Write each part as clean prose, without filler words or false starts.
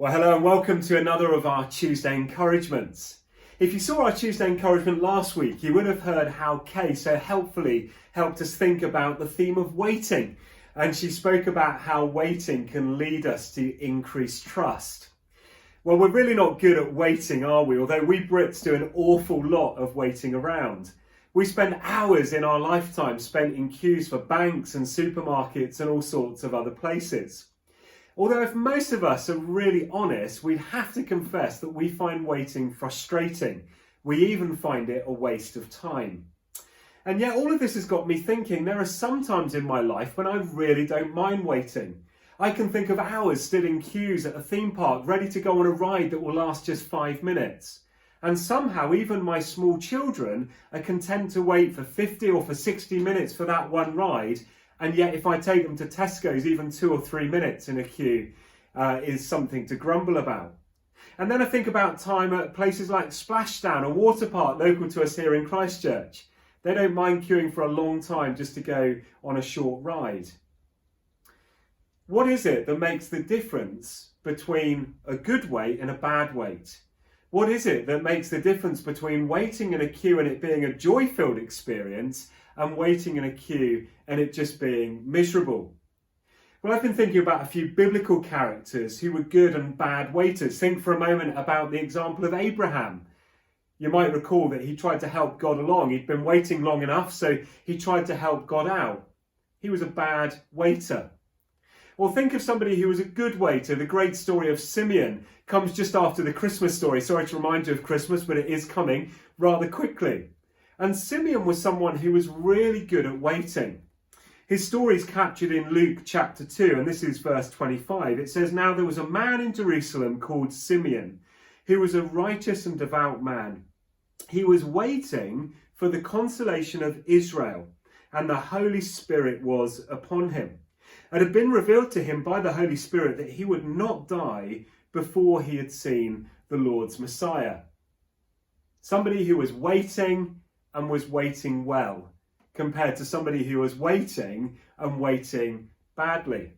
Well, hello and welcome to another of our Tuesday encouragements. If you saw our Tuesday encouragement last week, you would have heard how Kay so helpfully helped us think about the theme of waiting. And she spoke about how waiting can lead us to increased trust. Well, we're really not good at waiting, are we? Although we Brits do an awful lot of waiting around. We spend hours in our lifetime spent in queues for banks and supermarkets and all sorts of other places. Although if most of us are really honest, we'd have to confess that we find waiting frustrating. We even find it a waste of time. And yet all of this has got me thinking there are some times in my life when I really don't mind waiting. I can think of hours stood in queues at a theme park ready to go on a ride that will last just 5 minutes. And somehow even my small children are content to wait for 50 or for 60 minutes for that one ride. And yet if I take them to Tesco's, even 2 or 3 minutes in a queue is something to grumble about. And then I think about time at places like Splashdown, a water park local to us here in Christchurch. They don't mind queuing for a long time just to go on a short ride. What is it that makes the difference between a good wait and a bad wait? What is it that makes the difference between waiting in a queue and it being a joy-filled experience and waiting in a queue and it just being miserable? Well, I've been thinking about a few biblical characters who were good and bad waiters. Think for a moment about the example of Abraham. You might recall that he tried to help God along. He'd been waiting long enough, so he tried to help God out. He was a bad waiter. Or think of somebody who was a good waiter. The great story of Simeon comes just after the Christmas story. Sorry to remind you of Christmas, but it is coming rather quickly. And Simeon was someone who was really good at waiting. His story is captured in Luke chapter 2, and this is verse 25. It says, "Now there was a man in Jerusalem called Simeon, who was a righteous and devout man. He was waiting for the consolation of Israel, and the Holy Spirit was upon him. It had been revealed to him by the Holy Spirit that he would not die before he had seen the Lord's Messiah." Somebody who was waiting and was waiting well, compared to somebody who was waiting and waiting badly.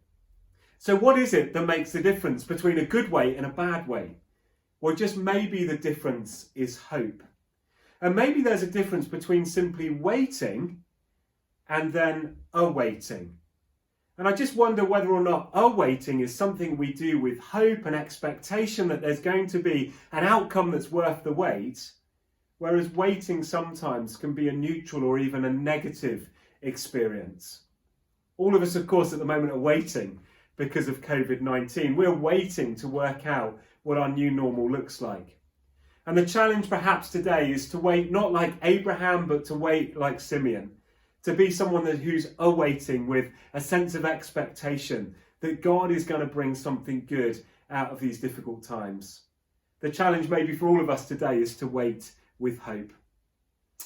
So what is it that makes the difference between a good wait and a bad wait? Well, just maybe the difference is hope. And maybe there's a difference between simply waiting and then awaiting. And I just wonder whether or not awaiting is something we do with hope and expectation that there's going to be an outcome that's worth the wait, whereas waiting sometimes can be a neutral or even a negative experience. All of us, of course, at the moment are waiting because of COVID-19. We're waiting to work out what our new normal looks like. And the challenge perhaps today is to wait not like Abraham, but to wait like Simeon. To be someone who's awaiting with a sense of expectation that God is going to bring something good out of these difficult times. The challenge maybe for all of us today is to wait with hope.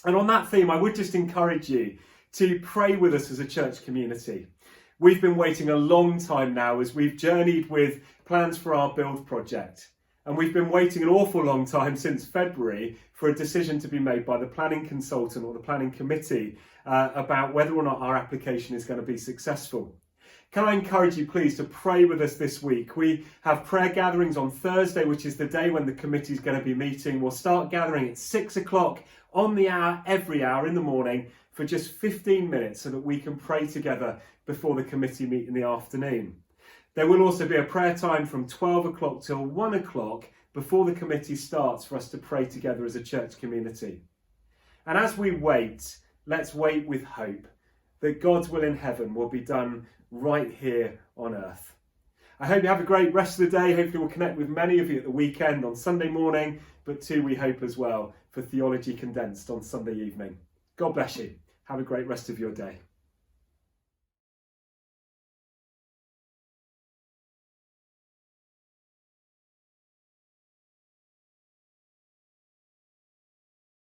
And on that theme, I would just encourage you to pray with us as a church community. We've been waiting a long time now as we've journeyed with plans for our build project. And we've been waiting an awful long time since February for a decision to be made by the planning consultant or the planning committee about whether or not our application is going to be successful. Can I encourage you please to pray with us this week? We have prayer gatherings on Thursday, which is the day when the committee is going to be meeting. We'll start gathering at 6 o'clock on the hour, every hour in the morning for just 15 minutes so that we can pray together before the committee meet in the afternoon. There will also be a prayer time from 12 o'clock till 1 o'clock before the committee starts for us to pray together as a church community. And as we wait, let's wait with hope that God's will in heaven will be done right here on earth. I hope you have a great rest of the day. Hopefully we'll connect with many of you at the weekend on Sunday morning, but too we hope as well for Theology Condensed on Sunday evening. God bless you. Have a great rest of your day.